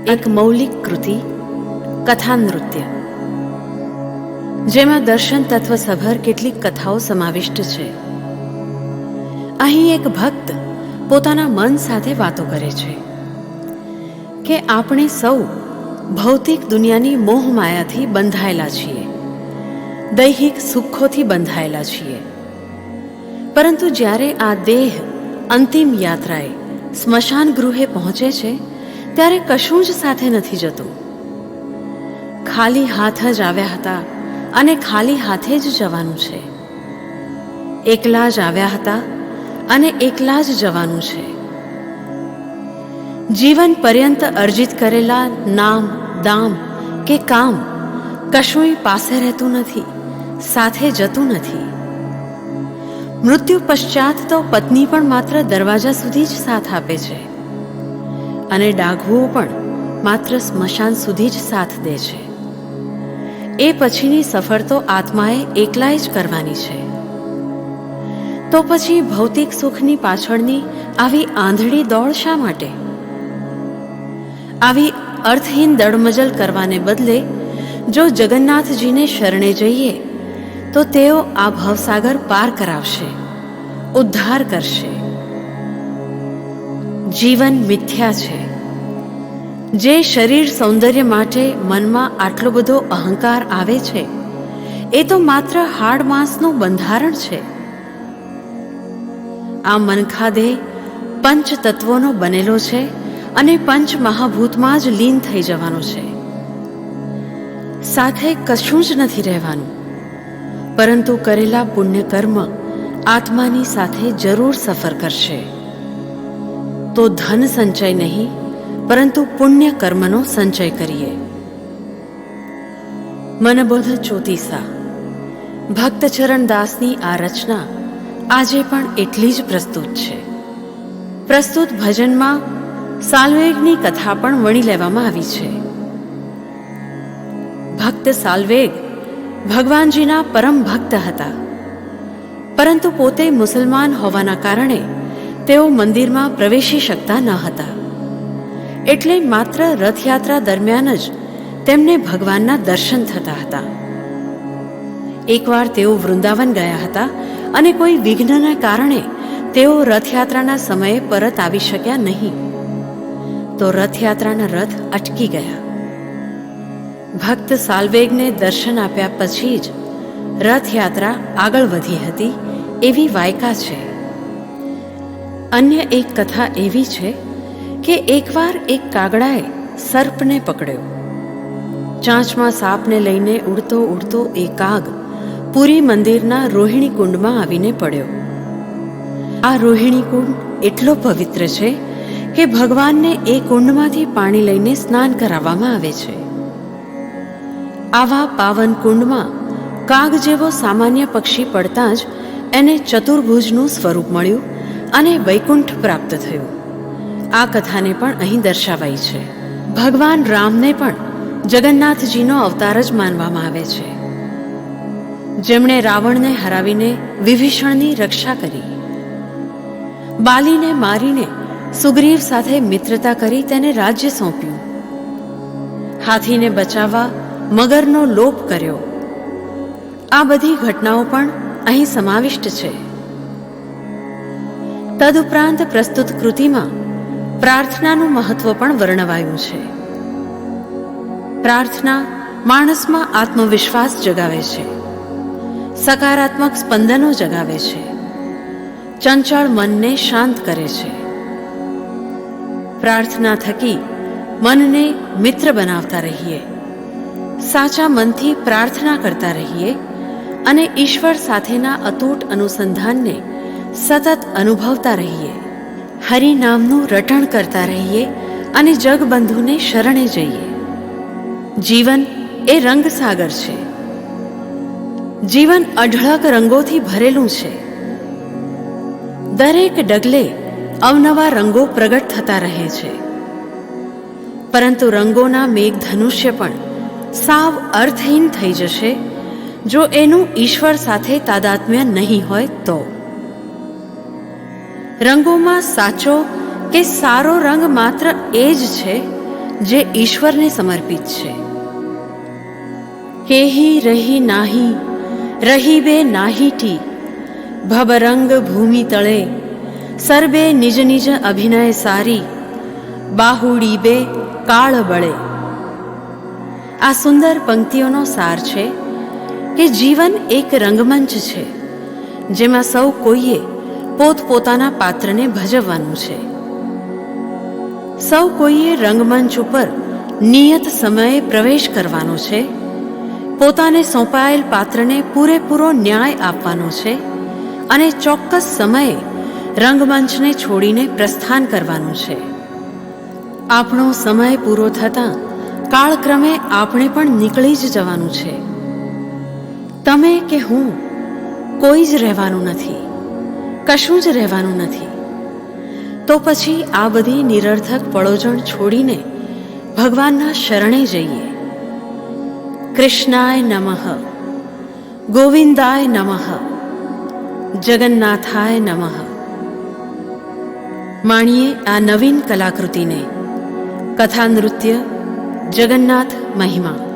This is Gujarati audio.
એક મૌલિક કૃતિ કથા નૃત્ય, જેમાં દર્શન તત્વસભર કેટલીક કથાઓ સમાવિષ્ટ છે. અહીં એક ભક્ત પોતાના મન સાથે વાતો કરે છે કે આપણે સૌ ભૌતિક દુનિયાની મોહમાયાથી બંધાયેલા છીએ, દૈહિક સુખોથી બંધાયેલા છીએ. પરંતુ જ્યારે આ દેહ અંતિમ યાત્રાએ સ્મશાન ગૃહે પહોંચે છે ત્યારે કશું જ સાથે નથી જતું. ખાલી હાથ જ આવ્યા હતા અને ખાલી હાથે જ જવાનું છે. એકલા જ આવ્યા હતા અને એકલા જ જવાનું છે. જીવન પર્યંત અર્જિત કરેલા નામ, દામ કે કામ કશુંય પાસે રહેતું નથી, સાથે જતું નથી. મૃત્યુ પશ્ચાત તો પત્ની પણ માત્ર દરવાજા સુધી જ સાથ આપે છે અને ડાઘુઓ પણ માત્ર સ્મશાન સુધી જ સાથ દે છે. એ પછીની સફર તો આત્માએ એકલાએ જ કરવાની છે. તો પછી ભૌતિક સુખની પાછળની આવી આંધળી દોડ શા માટે? આવી અર્થહીન દડમજલ કરવાને બદલે જો જગન્નાથજીને શરણે જઈએ તો તેઓ આ ભવસાગર પાર કરાવશે, ઉદ્ધાર કરશે. જીવન મિથ્યા છે. જે શરીર સૌંદર્ય માટે મનમાં આટલો બધો અહંકાર આવે છે એ તો માત્ર હાડ માંસનું બંધારણ છે. આ મનખાદેહ પંચ તત્વોનો બનેલો છે અને પંચ મહાભૂતમાં જ લીન થઈ જવાનો છે. સાથે કશું જ નથી રહેવાનું, પરંતુ કરેલા પુણ્ય કર્મ આત્માની સાથે જરૂર સફર કરશે. તો ધન સંચય નહીં, પરંતુ પુણ્ય કર્મનો સંચય કરીએ. મનબોધ ચોતીસા. ભક્તચરણ દાસની આ રચના આજે પણ એટલી જ પ્રસ્તુત છે. પ્રસ્તુત ભજનમાં સાલ્વેગની કથા પણ વણી લેવામાં આવી છે. ભક્ત સાલ્વેગ ભગવાનજીના પરમ ભક્ત હતા, પરંતુ પોતે મુસલમાન હોવાના કારણે તેઓ મંદિરમાં પ્રવેશી શકતા ન હતા. એટલે માત્ર રથયાત્રા દરમિયાન જ તેમને ભગવાનના દર્શન થતા હતા. એકવાર તેઓ વૃંદાવન ગયા હતા અને કોઈ વિઘ્નના કારણે તેઓ રથયાત્રાના સમયે પરત આવી શક્યા નહીં. તો રથયાત્રાના રથ અટકી ગયા. ભક્ત સાલ્વેગને દર્શન આપ્યા પછી જ રથયાત્રા આગળ વધી હતી એવી વાયકા છે. અન્ય એક કથા એવી છે કે એકવાર એક કાગડાએ સર્પને પકડ્યો. ચાંચમાં સાપને લઈને ઉડતો ઉડતો એ કાગ પુરી મંદિરના રોહિણી કુંડમાં આવીને પડ્યો. આ રોહિણી કુંડ એટલો પવિત્ર છે કે ભગવાનને એ કુંડમાંથી પાણી લઈને સ્નાન કરાવવામાં આવે છે. આવા પાવન કુંડમાં કાગ જેવો સામાન્ય પક્ષી પડતા જ એને ચતુર્ભુજનું સ્વરૂપ મળ્યું અને વૈકુંઠ પ્રાપ્ત થયું. આ કથાને પણ અહીં દર્શાવાઈ છે. ભગવાન રામને પણ જગન્નાથજીનો અવતાર જ માનવામાં આવે છે, જેમણે રાવણને હરાવીને વિભીષણની રક્ષા કરી. બાલીને મારીને સુગ્રીવ સાથે મિત્રતા કરી તેને રાજ્ય સોંપ્યું. હાથીને બચાવવા મગરનો લોપ કર્યો. આ બધી ઘટનાઓ પણ અહીં સમાવિષ્ટ છે. તદુપરાંત પ્રસ્તુત કૃતિમાં પ્રાર્થનાનું મહત્વ પણ વર્ણવાયું છે. પ્રાર્થના માણસમાં આત્મવિશ્વાસ જગાવે છે, સકારાત્મક સ્પંદનો જગાવે છે, ચંચળ મનને શાંત કરે છે. પ્રાર્થના થકી મનને મિત્ર બનાવતા રહીએ, સાચા મનથી પ્રાર્થના કરતા રહીએ અને ઈશ્વર સાથેના અતૂટ અનુસંધાનને સતત અનુભવતા રહીએ. હરિનામનું રટણ કરતા રહીએ અને જગબંધુને શરણે જઈએ. જીવન એ રંગસાગર છે. જીવન અઢળક રંગોથી ભરેલું છે. દરેક ડગલે અવનવા રંગો પ્રગટ થતા રહે છે. પરંતુ રંગોના મેઘધનુષ્ય પણ સાવ અર્થહીન થઈ જશે જો એનું ઈશ્વર સાથે તાદાત્મ્ય નહીં હોય તો. રંગોમાં સાચો કે સારો રંગ માત્ર એ જ છે જે ઈશ્વરને સમર્પિત છે. કેહી રહી નાહી રહી બે નાહીટી, ભબરંગ ભૂમિ તળે સર્વે નિજ નિજ અભિનય સારી, બાહુડી બે કાળ બળે. આ સુંદર પંક્તિઓનો સાર છે કે જીવન એક રંગમંચ છે, જેમાં સૌ કોઈએ પોતપોતાના પાત્રને ભજવવાનું છે. સૌ કોઈએ રંગમંચ ઉપર નિયત સમયે પ્રવેશ કરવાનો છે, પોતાને સોંપાયેલ પાત્રને પૂરેપૂરો ન્યાય આપવાનો છે અને ચોક્કસ સમયે રંગમંચને છોડીને પ્રસ્થાન કરવાનું છે. આપણો સમય પૂરો થતાં કાળક્રમે આપણે પણ નીકળી જ જવાનું છે. તમે કે હું કોઈ જ રહેવાનું નથી, કશું જ રહેવાનું નથી. તો પછી આ બધી નિરર્થક પળોજણ છોડીને ભગવાનના શરણે જઈએ. કૃષ્ણાય નમઃ, ગોવિંદાય નમઃ, જગન્નાથાય નમઃ. માણીએ આ નવીન કલાકૃતિને. કથા નૃત્ય જગન્નાથ મહિમા.